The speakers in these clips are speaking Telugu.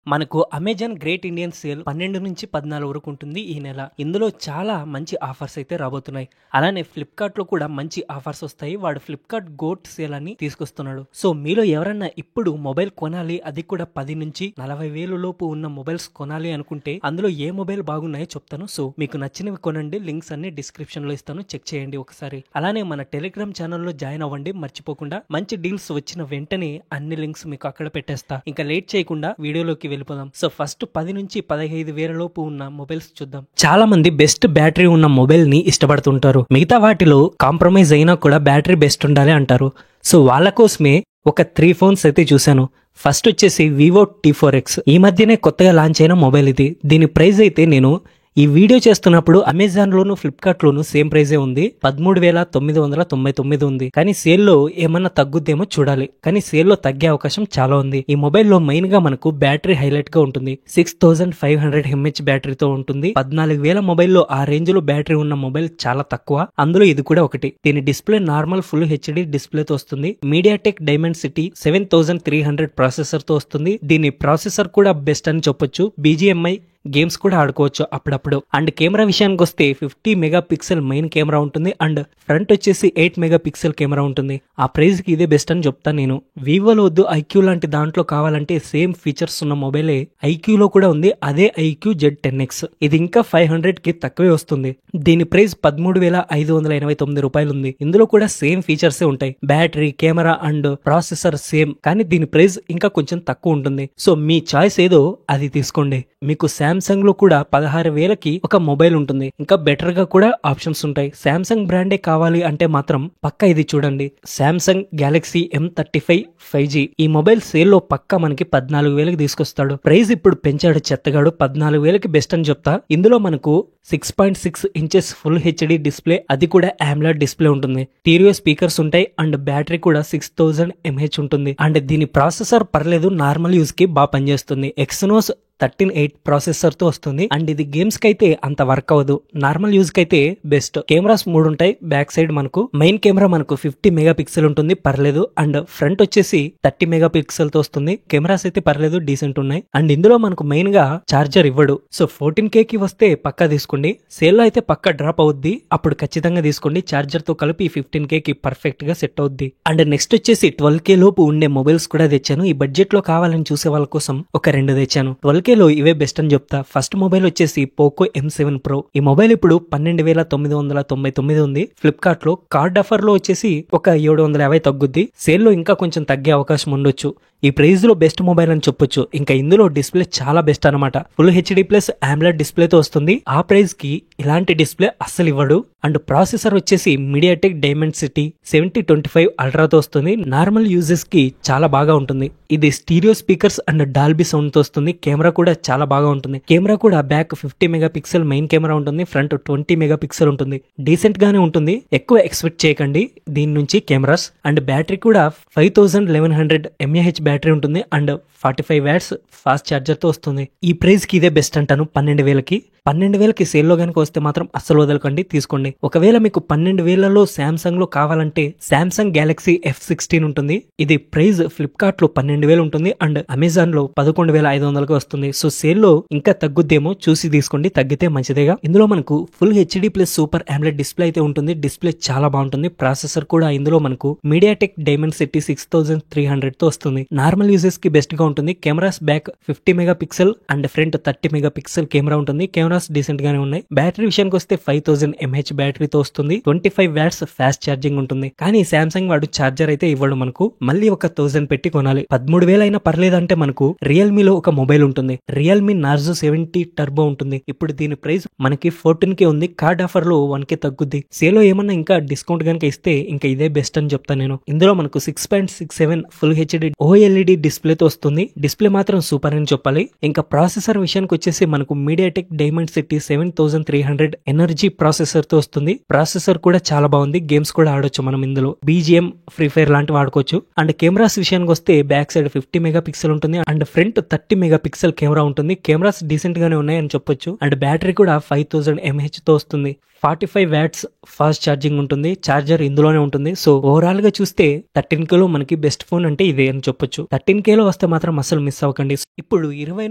మనకు అమెజాన్ గ్రేట్ ఇండియన్ సేల్ 12 నుంచి 14 వరకు ఉంటుంది ఈ నెల. ఇందులో చాలా మంచి ఆఫర్స్ అయితే రాబోతున్నాయి. అలానే ఫ్లిప్కార్ట్ లో కూడా మంచి ఆఫర్స్ వస్తాయి. వాడు ఫ్లిప్కార్ట్ గోట్ సేల్ అని తీసుకొస్తున్నాడు. సో మీలో ఎవరన్నా ఇప్పుడు మొబైల్ కొనాలి, అది కూడా 10 నుంచి 40 వేలు లోపు ఉన్న మొబైల్స్ కొనాలి అనుకుంటే అందులో ఏ మొబైల్ బాగున్నాయో చెప్తాను. సో మీకు నచ్చినవి కొనండి. లింక్స్ అన్ని డిస్క్రిప్షన్ లో ఇస్తాను, చెక్ చేయండి ఒకసారి. అలానే మన టెలిగ్రామ్ ఛానల్లో జాయిన్ అవ్వండి మర్చిపోకుండా. మంచి డీల్స్ వచ్చిన వెంటనే అన్ని లింక్స్ మీకు అక్కడ పెట్టేస్తా. ఇంకా లేట్ చేయకుండా వీడియోలోకి వెళ్ళిపోదాం. సో ఫస్ట్ 10 నుంచి 15 వేల లోపు ఉన్న మొబైల్స్ చూద్దాం. చాలా మంది బెస్ట్ బ్యాటరీ ఉన్న మొబైల్ ని ఇష్టపడుతుంటారు. మిగతా వాటిలో కాంప్రమైజ్ అయినా కూడా బ్యాటరీ బెస్ట్ ఉండాలి అంటారు. సో వాళ్ళ కోసమే ఒక 3 ఫోన్స్ అయితే చూశాను. ఫస్ట్ వచ్చేసి వివో T4X. ఈ మధ్యనే కొత్తగా లాంచ్ అయిన మొబైల్ ఇది. దీని ప్రైస్ అయితే నేను ఈ వీడియో చేస్తున్నప్పుడు అమెజాన్ లోను ఫ్లిప్కార్ట్ లోను సేమ్ ప్రైజే ఉంది. 13,999 ఉంది. కానీ సేల్ లో ఏమన్నా తగ్గుద్దేమో చూడాలి. కానీ సేల్ లో తగ్గే అవకాశం చాలా ఉంది. ఈ మొబైల్ లో మెయిన్ గా మనకు బ్యాటరీ హైలైట్ గా ఉంటుంది. 6500 mAh బ్యాటరీతో ఉంటుంది. 14,000 మొబైల్లో ఆ రేంజ్ లో బ్యాటరీ ఉన్న మొబైల్ చాలా తక్కువ. అందులో ఇది కూడా ఒకటి. దీని డిస్ప్లే నార్మల్ ఫుల్ హెచ్డి డిస్ప్లేతో వస్తుంది. మీడియాటెక్ డైమెన్సిటీ 7300 ప్రాసెసర్ తో వస్తుంది. దీని ప్రాసెసర్ కూడా బెస్ట్ అని చెప్పొచ్చు. BGMI గేమ్స్ కూడా ఆడుకోవచ్చు అప్పుడప్పుడు. అండ్ కెమెరా విషయానికి వస్తే 50 మెగాపిక్సెల్ మెయిన్ కెమెరా ఉంటుంది. అండ్ ఫ్రంట్ వచ్చేసి 8 మెగాపిక్సెల్ కెమెరా ఉంటుంది. ఆ ప్రైస్ కి ఇదే బెస్ట్ అని చెప్తాను నేను. వివోలో వద్దు, ఐక్యూ లాంటి దాంట్లో కావాలంటే సేమ్ ఫీచర్స్ ఉన్న మొబైలే ఐక్యూలో కూడా ఉంది. అదే ఐక్యూ Z10X. ఇది ఇంకా 500 కి తక్కువే వస్తుంది. దీని ప్రైస్ 13,589 రూపాయలు ఉంది. ఇందులో కూడా సేమ్ ఫీచర్స్ ఉంటాయి. Battery, camera and processor same. కానీ దీని ప్రైస్ ఇంకా కొంచెం తక్కువ ఉంటుంది. సో మీ చాయిస్ ఏదో అది తీసుకోండి. మీకు శాంసంగ్ లో కూడా 16,000కి ఒక మొబైల్ ఉంటుంది. ఇంకా బెటర్ గా కూడా ఆప్షన్స్ ఉంటాయి. శాంసంగ్ బ్రాండే కావాలి అంటే మాత్రం పక్కా ఇది చూడండి. Samsung Galaxy M35 5G. ఈ మొబైల్ సేల్ లో పక్కా మనకి 14,000కి తీసుకొస్తాడు. ప్రైస్ ఇప్పుడు పెంచాడు చెత్తగాడు. 14,000కి బెస్ట్ అని చెప్తా. ఇందులో మనకు 6.6 ఇంచెస్ ఫుల్ హెచ్డి డిస్ప్లే, అది కూడా AMOLED డిస్ప్లే ఉంటుంది. స్టీరియో స్పీకర్స్ ఉంటాయి. అండ్ బ్యాటరీ కూడా 6000 mAh ఉంటుంది. అండ్ దీని ప్రాసెసర్ పర్లేదు, నార్మల్ యూజ్ కి బాగా పనిచేస్తుంది. Exynos 13.8 ప్రాసెసర్ తో వస్తుంది. అండ్ ఇది గేమ్స్ కి అయితే అంత వర్క్ అవ్వదు. నార్మల్ యూజ్ కి అయితే బెస్ట్. కెమెరాస్ 3 ఉంటాయి. బ్యాక్ సైడ్ మనకు మెయిన్ కెమెరా మనకు 50 మెగాపిక్సెల్ ఉంటుంది, పర్లేదు. అండ్ ఫ్రంట్ వచ్చేసి 30 మెగాపిక్సెల్ తో వస్తుంది. కెమెరాస్ అయితే పర్లేదు, డీసెంట్ ఉన్నాయి. అండ్ ఇందులో మనకు మెయిన్ గా చార్జర్ ఇవ్వడు. సో 14K కి వస్తే పక్కా తీసుకోండి. సేల్ లో అయితే పక్కా డ్రాప్ అవుద్ది. అప్పుడు ఖచ్చితంగా తీసుకోండి. చార్జర్ తో కలిపి 15K కి పర్ఫెక్ట్ గా సెట్ అవుద్ది. అండ్ నెక్స్ట్ వచ్చేసి 12K లోపు ఉండే మొబైల్స్ కూడా తెచ్చాను. ఈ బడ్జెట్ లో కావాలని చూసే వాళ్ళ కోసం ఒక 2 తెచ్చాను. 12K లో ఇవే బెస్ట్ అని చెప్తా. ఫస్ట్ మొబైల్ వచ్చేసి పోకో M7 Pro. ఈ మొబైల్ ఇప్పుడు 12,999 ఉంది. ఫ్లిప్కార్ట్ లో కార్డ్ ఆఫర్ లో వచ్చేసి ఒక 750 తగ్గుద్ది. సేల్ లో ఇంకా కొంచెం తగ్గే అవకాశం ఉండొచ్చు. ఈ ప్రైజ్ లో బెస్ట్ మొబైల్ అని చెప్పొచ్చు. ఇంకా ఇందులో డిస్ప్లే చాలా బెస్ట్ అనమాట. ఫుల్ హెచ్డి ప్లస్ AMOLED డిస్ప్లేతో వస్తుంది. ఆ ప్రైజ్ కి ఇలాంటి డిస్ప్లే అస్సలు ఇవ్వడు. అండ్ ప్రాసెసర్ వచ్చేసి మీడియాటెక్ డైమెన్సిటీ 7025 అల్ట్రాతో వస్తుంది. నార్మల్ యూజెస్ కి చాలా బాగా ఉంటుంది. ఇది stereo speakers and Dolby sound తో వస్తుంది. కెమెరా కూడా చాలా బాగా ఉంటుంది. కెమెరా కూడా బ్యాక్ 50 మెగాపిక్సెల్ మెయిన్ కెమెరా ఉంటుంది. ఫ్రంట్ 20 మెగాపిక్సెల్ ఉంటుంది. డీసెంట్ గానే ఉంటుంది. ఎక్కువ ఎక్స్పెక్ట్ చేయకండి దీని నుంచి కెమెరాస్. అండ్ బ్యాటరీ కూడా 51,100 mAh బ్యాటరీ ఉంటుంది. అండ్ 45 వాట్స్ ఫాస్ట్ చార్జర్ తో వస్తుంది. ఈ ప్రైస్ కి ఇదే బెస్ట్ అంటాను. 12,000కి 12,000కి సేల్ లో కనుక వస్తే మాత్రం అస్సలు వదలకండి, తీసుకోండి. ఒకవేళ మీకు 12,000లో శాంసంగ్ లో కావాలంటే శాంసంగ్ గెలాక్సీ F16 ఉంటుంది. ఇది ప్రైస్ ఫ్లిప్కార్ట్ లో 12,000 ఉంటుంది. అండ్ అమెజాన్ లో 11,500కి వస్తుంది. సో సేల్ లో ఇంకా తగ్గుద్దేమో, చూసి తీసుకోండి. తగ్గితే మంచిదేగా. ఇందులో మనకు full HD plus super AMOLED display అయితే ఉంటుంది. డిస్ప్లే చాలా బాగుంటుంది. ప్రాసెసర్ కూడా ఇందులో మనకు మీడియాటెక్ డైమెన్సిటీ 6300 తో వస్తుంది. నార్మల్ యూజెస్ కి బెస్ట్ గా ఉంటుంది. Cameras back 50 megapixel and front 30 megapixel camera ఉంటుంది. కెమెరాస్ డీసెంట్ గానే ఉన్నాయి. బ్యాటరీ విషయానికి వస్తే 5000 mAh బ్యాటరీతో వస్తుంది. 25 వాట్స్ ఫాస్ట్ ఛార్జింగ్ ఉంటుంది. కానీ సామ్సంగ్ వాడు ఛార్జర్ అయితే ఇవ్వడు మనకు. మళ్ళీ ఒక 1000 పెట్టి కొనాలి. 13,000 అయినా పర్లేదంటే మనకు రియల్మీలో ఒక మొబైల్ ఉంటుంది. రియల్మీ నార్జో 70 టర్బో ఉంటుంది. ఇప్పుడు దీని ప్రైస్ మనకి 14K ఉంది. కార్డ్ ఆఫర్ లో 1K తగ్గుద్ది. సేల్ లో ఏమన్నా ఇంకా డిస్కౌంట్ కనుక ఇస్తే ఇంకా ఇదే బెస్ట్ అని చెప్తాను నేను. ఇందులో మనకు 6.67 ఫుల్ హెచ్డి OLED డిస్ప్లేతో వస్తుంది. డిస్ప్లే మాత్రం సూపర్ అని చెప్పాలి. ఇంకా ప్రాసెసర్ విషయానికి వచ్చేసి మనకు మీడియాటెక్ డైమెన్సిటీ 7300 ఎనర్జీ ప్రాసెసర్ తో వస్తుంది. ప్రాసెసర్ కూడా చాలా బాగుంది. గేమ్స్ కూడా ఆడొచ్చు మనం ఇందులో. BGM, ఫ్రీ ఫైర్ లాంటివి ఆడుకోవచ్చు. అండ్ కెమెరాస్ విషయానికి వస్తే బ్యాక్ సైడ్ 50 మెగాపిక్సెల్ ఉంటుంది. అండ్ ఫ్రంట్ 30 మెగాపిక్సెల్ కెమెరా ఉంటుంది. కెమెరాస్ డీసెంట్ గానే ఉన్నాయి అని చెప్పొచ్చు. అండ్ బ్యాటరీ కూడా 5000 mAh తో వస్తుంది. 45 వాట్స్ ఫాస్ట్ ఛార్జింగ్ ఉంటుంది. ఛార్జర్ ఇందులోనే ఉంటుంది. సో ఓవరాల్ గా చూస్తే 13K లో మనకి బెస్ట్ ఫోన్ అంటే ఇదే అని చెప్పొచ్చు. 13K లో వస్తే మాత్రం అసలు మిస్ అవ్వకండి. ఇప్పుడు 20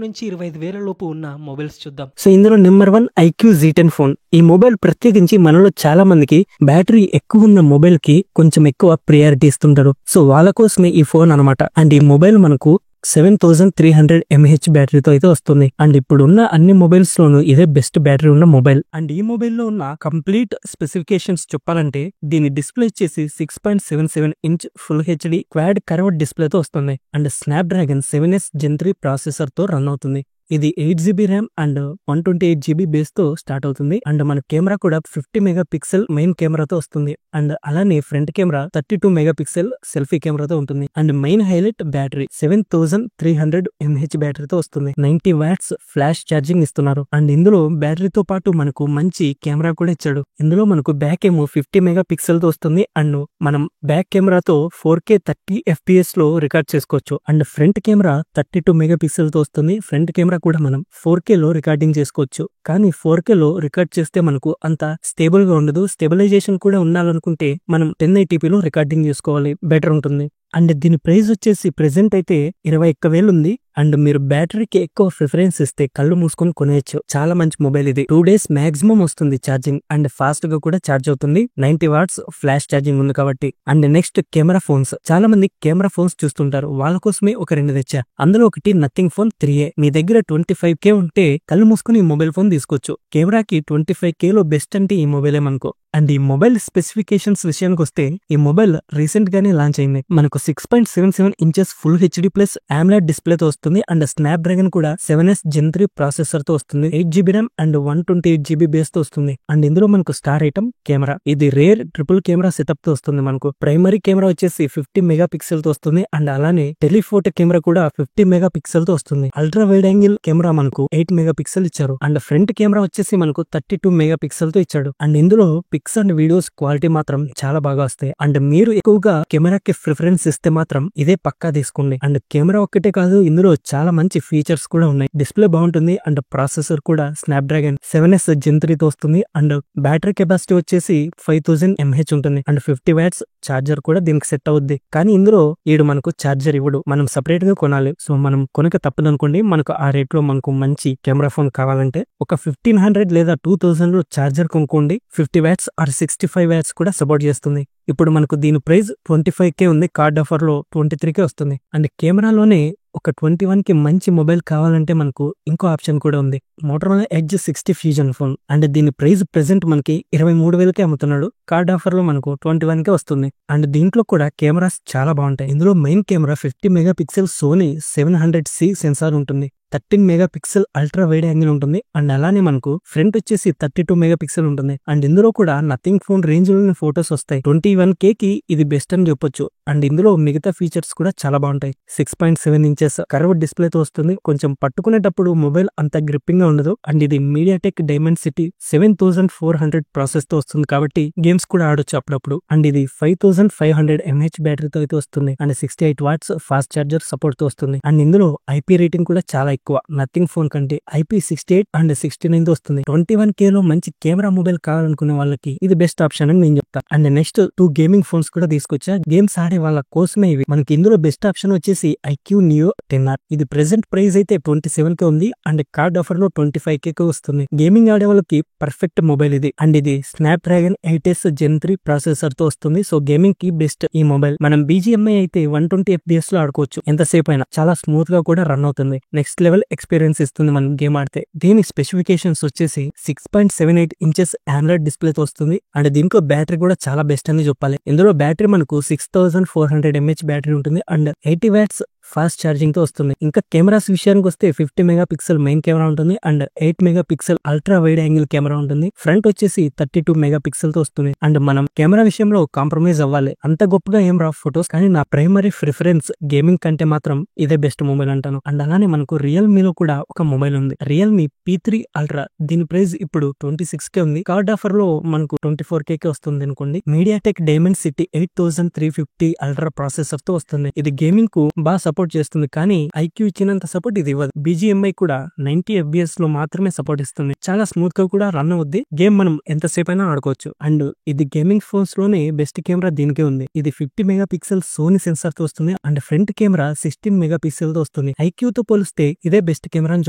నుంచి 25 వేల లోపు ఉన్న మొబైల్స్ చూద్దాం. సో ఇందులో నెంబర్ 1 IQ Z10 ఫోన్. ఈ మొబైల్ ప్రత్యేకించి మనలో చాలా మందికి బ్యాటరీ ఎక్కువ ఉన్న మొబైల్ కి కొంచెం ఎక్కువ ప్రియారిటీ ఇస్తుంటారు. సో వాళ్ళ కోసమే ఈ ఫోన్ అనమాట. అండ్ ఈ మొబైల్ మనకు 7300 mAh బ్యాటరీతో అయితే వస్తుంది. అండ్ ఇప్పుడు ఉన్న అన్ని మొబైల్స్ లోనూ ఇదే బెస్ట్ బ్యాటరీ ఉన్న మొబైల్. అండ్ ఈ మొబైల్ లో ఉన్న కంప్లీట్ స్పెసిఫికేషన్స్ చెప్పాలంటే దీని డిస్ప్లే వచ్చేసి 6.77 inch full HD quad curved డిస్ప్లేతో వస్తుంది. And Snapdragon 7S Gen 3 processor తో రన్ అవుతుంది. ఇది 8GB RAM and 128GB base తో స్టార్ట్ అవుతుంది. అండ్ మన కెమెరా కూడా 50 మెగాపిక్సెల్ మెయిన్ కెమెరాతో వస్తుంది. అండ్ అలానే ఫ్రంట్ కెమెరా 32 మెగాపిక్సెల్ సెల్ఫీ కెమెరాతో ఉంటుంది. And main highlight battery 7300 mAh బ్యాటరీతో వస్తుంది. 90 వాట్స్ ఫ్లాష్ ఛార్జింగ్ ఇస్తున్నారు. అండ్ ఇందులో బ్యాటరీతో పాటు మనకు మంచి కెమెరా కూడా ఇచ్చాడు. ఇందులో మనకు బ్యాక్ ఏమో 50 మెగాపిక్సెల్ తో వస్తుంది. అండ్ మనం బ్యాక్ కెమెరాతో 4K 30 FPS లో రికార్డ్ చేసుకోవచ్చు. అండ్ ఫ్రంట్ కెమెరా 32 మెగాపిక్సెల్ తో వస్తుంది. ఫ్రంట్ కెమెరా కూడా మనం 4K లో రికార్డింగ్ చేసుకోవచ్చు. కానీ 4K లో రికార్డ్ చేస్తే మనకు అంత స్టేబుల్ గా ఉండదు. స్టెబిలైజేషన్ కూడా ఉండాలనుకుంటే మనం 1080p లో రికార్డింగ్ చేసుకోవాలి, బెటర్ ఉంటుంది. అండ్ దీని ప్రైస్ వచ్చేసి ప్రెసెంట్ అయితే 21,000 ఉంది. అండ్ మీరు బ్యాటరీకి ఎక్కువ ప్రిఫరెన్స్ ఇస్తే కళ్ళు మూసుకొని కొనేయచ్చు. చాలా మంచి మొబైల్ ఇది. 2 days మాక్సిమం వస్తుంది ఛార్జింగ్. అండ్ ఫాస్ట్ గా కూడా ఛార్జ్ అవుతుంది. 90 వాట్స్ ఫ్లాష్ ఛార్జింగ్ ఉంది కాబట్టి. And next camera phones. చాలా మంది కెమెరా ఫోన్స్ చూస్తుంటారు. వాళ్ళ కోసమే ఒక 2 తెచ్చా. అందులో ఒకటి నథింగ్ ఫోన్ 3A. మీ దగ్గర 25K ఉంటే కళ్ళు మూసుకొని ఈ మొబైల్ ఫోన్ తీసుకోవచ్చు. కెమెరాకి 25K లో బెస్ట్ అంటే ఈ మొబైల్ ఏమనుకో. అండ్ ఈ మొబైల్ స్పెసిఫికేషన్స్ విషయానికి వస్తే ఈ మొబైల్ రీసెంట్ గానే లాంచ్ అయింది. మనకు 6.77 inches full HD plus AMOLED డిస్ప్లేతో వస్తుంది. అండ్ స్నాప్డ్రాగన్ కూడా 7S Gen 3 ప్రాసెసర్ తో వస్తుంది. 8GB RAM and 128GB base తో వస్తుంది. అండ్ ఇందులో మనకు స్టార్ ఐటమ్ కెమెరా. ఇది రేర్ ట్రిపుల్ కెమెరా సెటప్ తో వస్తుంది. మనకు ప్రైమరీ కెమెరా వచ్చేసి 50 మెగాపిక్సెల్ తో వస్తుంది. అండ్ అలానే టెలిఫోటో కెమెరా కూడా 50 మెగాపిక్సెల్ తో వస్తుంది. అల్ట్రా వైడ్ యాంగిల్ కెమెరా మనకు 8 మెగాపిక్సెల్ ఇచ్చారు. అండ్ ఫ్రంట్ కెమెరా వచ్చేసి మనకు 32 మెగాపిక్సెల్ తో ఇచ్చాడు. అండ్ ఇందులో పిక్స్ అండ్ వీడియోస్ క్వాలిటీ మాత్రం చాలా బాగా వస్తాయి. అండ్ మీరు ఎక్కువగా కెమెరాకి ప్రిఫరెన్స్ ఇస్తే మాత్రం ఇదే పక్కా తీసుకోండి. అండ్ కెమెరా ఒక్కటే కాదు, ఇందులో చాలా మంచి ఫీచర్స్ కూడా ఉన్నాయి. డిస్ప్లే బాగుంటుంది. అండ్ ప్రాసెసర్ కూడా స్నాప్డ్రాగన్ 7S Gen 3 తో వస్తుంది. అండ్ బ్యాటరీ కెపాసిటీ వచ్చేసి 5000 mAh ఉంటుంది. అండ్ 50 వాట్స్ ఛార్జర్ కూడా దీనికి సెట్ అవుద్ది. కానీ ఇందులో ఈడు మనకు ఛార్జర్ ఇవ్వడు, మనం సపరేట్ గా కొనాలి. సో మనం కొనక తప్పదనుకోండి. మనకు ఆ రేట్ లో మనకు మంచి కెమెరా ఫోన్ కావాలంటే ఒక 1500 లేదా 2000 లో ఛార్జర్ కొనుక్కోండి. 50 వాట్స్ ఆర్ 65 వాట్స్ కూడా సపోర్ట్ చేస్తుంది. ఇప్పుడు మనకు దీని ప్రైస్ 25K ఉంది. కార్డ్ ఆఫర్ లో 23K వస్తుంది. అండ్ కెమెరాలోనే ఒక 21కి మంచి మొబైల్ కావాలంటే మనకు ఇంకో ఆప్షన్ కూడా ఉంది. Motorola edge 60 fusion phone. And దీని ప్రైస్ ప్రెసెంట్ మనకి 23,000కే అమ్ముతున్నాడు. కార్డ్ ఆఫర్ లో మనకు 21K వస్తుంది. అండ్ దీంట్లో కూడా కెమెరాస్ చాలా బాగుంటాయి. ఇందులో main camera 50 megapixel Sony 700C sensor ఉంటుంది. 13 మెగాపిక్సెల్ అల్ట్రా వైడ్ యాంగిల్ ఉంటుంది. అండ్ అలానే మనకు ఫ్రంట్ వచ్చేసి 32 మెగాపిక్సెల్ ఉంటుంది. అండ్ ఇందులో కూడా నథింగ్ ఫోన్ రేంజ్ లోని ఫోటోస్ వస్తాయి. 21K కి ఇది బెస్ట్ అని చెప్పొచ్చు. అండ్ ఇందులో మిగతా ఫీచర్స్ కూడా చాలా బాగుంటాయి. 6.7 ఇంచెస్ కర్వ్డ్ డిస్ప్లే తో వస్తుంది. కొంచెం పట్టుకునేటప్పుడు మొబైల్ అంత గ్రిప్పింగ్ గా ఉండదు. అండ్ ఇది మీడియాటెక్ డైమెన్సిటీ 7400 ప్రాసెస్ తో వస్తుంది కాబట్టి గేమ్స్ కూడా ఆడొచ్చు అప్పుడప్పుడు. అండ్ ఇది 5500 mAh బ్యాటరీతో అయితే వస్తుంది. And 68 watts fast charger support తో వస్తుంది. అండ్ ఇందులో IP రేటింగ్ కూడా చాలా ఎక్కువ. నథింగ్ ఫోన్ కంటే IP68 అండ్ 69 తో వస్తుంది. 21K లో మంచి కెమెరా మొబైల్ కావాలనుకునే వాళ్ళకి ఇది బెస్ట్ ఆప్షన్ అని నేను చెప్తా. అండ్ నెక్స్ట్ 2 గేమింగ్ ఫోన్స్ కూడా తీసుకొచ్చా. గేమ్స్ ఆడే వాళ్ళ కోసమే ఇవి. మనకి ఇందులో బెస్ట్ ఆప్షన్ వచ్చేసి IQ Neo 10R. ఇది ప్రెసెంట్ ప్రైస్ అయితే 27K ఉంది. అండ్ కార్డ్ ఆఫర్ లో 25K వస్తుంది. గేమింగ్ ఆడే వాళ్ళకి పర్ఫెక్ట్ మొబైల్ ఇది. అండ్ ఇది స్నాప్డ్రాగన్ 8S Gen 3 ప్రాసెసర్ తో వస్తుంది. సో గేమింగ్ కి బెస్ట్ ఈ మొబైల్. మనం BGMI అయితే 120 FPS లో ఆడుకోవచ్చు ఎంతసేపు అయినా. చాలా స్మూత్ గా కూడా రన్ అవుతుంది. నెక్స్ట్ లెవెల్ ఎక్స్పీరియన్స్ ఇస్తుంది మనం గేమ్ ఆడితే. దీని స్పెసిఫికేషన్స్ వచ్చేసి 6.78 ఇంచెస్ AMOLED డిస్ప్లే తో వస్తుంది. అండ్ దీంట్లో బ్యాటరీ కూడా చాలా బెస్ట్ అని చెప్పాలి. ఇందులో బ్యాటరీ మనకు 6400 mAh బ్యాటరీ ఉంటుంది. అండ్ 80 వాట్స్ ఫాస్ట్ ఛార్జింగ్ తో వస్తుంది. ఇంకా కెమెరాస్ విషయానికి వస్తే 50 మెగాపిక్సెల్ మెయిన్ కెమెరా ఉంటుంది. And 8 megapixel ultra wide angle camera ఉంటుంది. ఫ్రంట్ వచ్చేసి 32 మెగాపిక్సెల్ తో వస్తుంది. అండ్ మనం కెమెరా విషయంలో కాంప్రమైజ్ అవ్వాలి. అంత గొప్పగా ఏం రా ఫొటోస్, కానీ నా ప్రైమరీ ప్రిఫరెన్స్ గేమింగ్ కంటే మాత్రం ఇదే బెస్ట్ మొబైల్ అంటాను. అండ్ అలానే మనకు రియల్మీలో కూడా ఒక మొబైల్ ఉంది, రియల్మీ P3 అల్ట్రా. దీని ప్రైస్ ఇప్పుడు 26K ఉంది. కార్డ్ ఆఫర్ లో మనకు 24K వస్తుంది అనుకోండి. మీడియాటెక్ డైమెన్సిటీ 8350 అల్ట్రా ప్రాసెసర్ తో వస్తుంది. ఇది గేమింగ్ కు బాగా సపోర్ట్ చేస్తుంది, కానీ ఐక్యూ ఇచ్చినంత సపోర్ట్ ఇది ఇవ్వదు. BGMI కూడా 90 FPS లో మాత్రమే సపోర్ట్ ఇస్తుంది. చాలా స్మూత్ గా కూడా రన్ అవుద్ది. గేమ్ మనం ఎంతసేపు అయినా ఆడుకోవచ్చు. అండ్ ఇది గేమింగ్ ఫోన్స్ లోనే బెస్ట్ కెమెరా దీనికే ఉంది. ఇది 50 మెగా పిక్సెల్ సోనీ సెన్సార్ తో వస్తుంది. And front camera 16 mega pixel తో వస్తుంది. ఐక్యూ తో పోలిస్తే ఇదే బెస్ట్ కెమెరా అని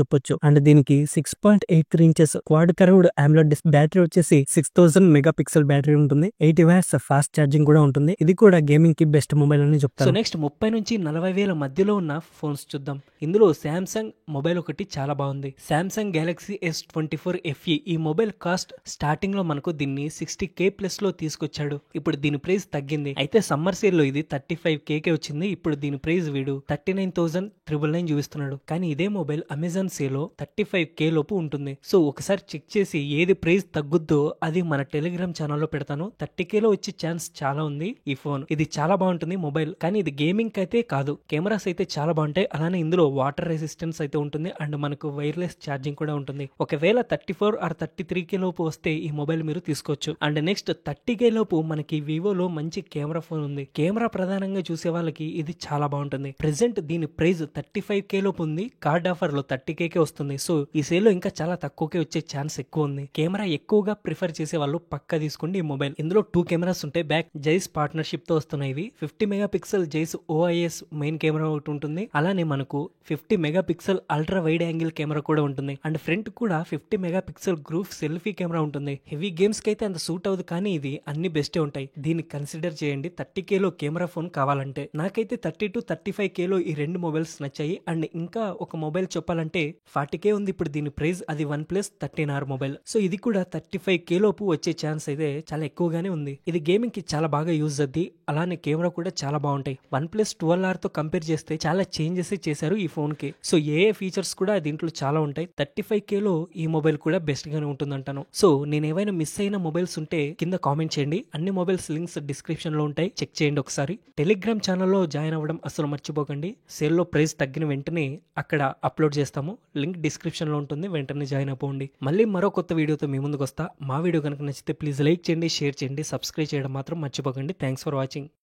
చెప్పొచ్చు. అండ్ దీనికి 6.83 inches quad curved AMOLED display, battery వచ్చేసి 6000 మెగా పిక్సెల్ బ్యాటరీ ఉంటుంది. 80 వాట్స్ ఫాస్ట్ ఛార్జింగ్ కూడా ఉంటుంది. ఇది కూడా గేమింగ్ కి బెస్ట్ మొబైల్ అని సో చెప్తాను. నెక్స్ట్ 30 నుంచి 40 వేల మధ్యలో ఉన్న ఫోన్స్ చూద్దాం. ఇందులో శాంసంగ్ మొబైల్ ఒకటి చాలా బాగుంది. Samsung Galaxy S24 FE. ఈ మొబైల్ కాస్ట్ స్టార్టింగ్ లో మనకు దీన్ని 60K ప్లస్ లో తీసుకొచ్చాడు. ఇప్పుడు దీని ప్రైస్ తగ్గింది. అయితే సమ్మర్ సేల్ లో ఇది 35K కే వచ్చింది. ఇప్పుడు దీని ప్రైస్ వీడు 39,999 చూపిస్తున్నాడు. కానీ ఇదే మొబైల్ అమెజాన్ సేల్ లో 35K లోపు ఉంటుంది. సో ఒకసారి చెక్ చేసి ఏది ప్రైస్ తగ్గుద్దో అది మన టెలిగ్రామ్ ఛానల్లో పెడతాను. 30K లో వచ్చే ఛాన్స్ చాలా ఉంది. ఈ ఫోన్ ఇది చాలా బాగుంటుంది మొబైల్, కానీ ఇది గేమింగ్ అయితే కాదు. కెమెరాస్ అయితే చాలా బాగుంటాయి. అలానే ఇందులో వాటర్ రెసిస్టెన్స్ అయితే ఉంటుంది. అండ్ మనకు వైర్లెస్ ఛార్జింగ్ కూడా ఉంటుంది. ఒకవేళ 34 ఆర్ 33K లోపు వస్తే ఈ మొబైల్ మీరు తీసుకోవచ్చు. అండ్ నెక్స్ట్ 30K లోపు మనకి వివోలో మంచి కెమెరా ఫోన్ ఉంది. కెమెరా ప్రధానంగా చూసే వాళ్ళకి ఇది చాలా బాగుంటుంది. ప్రెసెంట్ దీని ప్రైస్ 35K లోపు ఉంది. కార్డ్ ఆఫర్ లో 30K కే వస్తుంది. సో ఈ సేల్ లో ఇంకా చాలా తక్కువకే వచ్చే ఛాన్స్ ఎక్కువ ఉంది. కెమెరా ఎక్కువగా ప్రిఫర్ చేసే వాళ్ళు పక్కా తీసుకోండి ఈ మొబైల్. ఇందులో 2 కెమెరాస్ ఉంటాయి. బ్యాక్ జైస్ పార్ట్నర్షిప్ తో వస్తున్నాయి. ఇవి 50 megapixel Zeiss OIS main camera ఒకటి ఉంటుంది. అలానే మనకు 50 megapixel ultra wide angle camera కూడా ఉంటుంది. అండ్ ఫ్రంట్ కూడా 50 megapixel group selfie camera ఉంటుంది. హెవీ గేమ్స్ కి అయితే అంత సూట్ అవ్వదు, కానీ ఇది అన్ని బెస్టే ఉంటాయి. దీన్ని కన్సిడర్ చేయండి 30K లో కెమెరా ఫోన్ కావాలంటే. నాకైతే 30 to 35K లో ఈ రెండు మొబైల్స్ నచ్చాయి. అండ్ ఇంకా ఒక మొబైల్ చెప్పాలంటే 40K ఉంది ఇప్పుడు దీని ప్రైస్. అది OnePlus 13R మొబైల్. సో ఇది కూడా 35K లోపు వచ్చే ఛాన్స్ అయితే చాలా ఎక్కువగానే ఉంది. ఇది గేమింగ్ కి చాలా బాగా యూజ్ అవుద్ది. అలానే కెమెరా కూడా చాలా బాగుంటాయి. OnePlus 12R తో కంపేర్ చేస్తే చాలా చేంజెస్ చేశారు ఈ ఫోన్ కి. సో ఏ ఫీచర్స్ కూడా దీంట్లో చాలా ఉంటాయి. 35K లో ఈ మొబైల్ కూడా బెస్ట్ గానే ఉంటుందంటాను. సో నేను ఏవైనా మిస్ అయిన మొబైల్స్ ఉంటే కింద కామెంట్ చేయండి. అన్ని మొబైల్స్ లింక్స్ డిస్క్రిప్షన్ లో ఉంటాయి, చెక్ చేయండి ఒకసారి. టెలిగ్రామ్ ఛానల్లో జాయిన్ అవ్వడం అసలు మర్చిపోకండి. సేల్ లో ప్రైస్ తగ్గిన వెంటనే అక్కడ అప్లోడ్ చేస్తాము. లింక్ డిస్క్రిప్షన్ లో ఉంటుంది, వెంటనే జాయిన్ అయిపోండి. మళ్ళీ మరో కొత్త వీడియోతో మీ ముందుకు వస్తా. మా వీడియో కనుక నచ్చితే ప్లీజ్ లైక్ చేయండి, షేర్ చేయండి, సబ్స్క్రైబ్ చేయడం మాత్రం మర్చిపోకండి. Thanks for watching.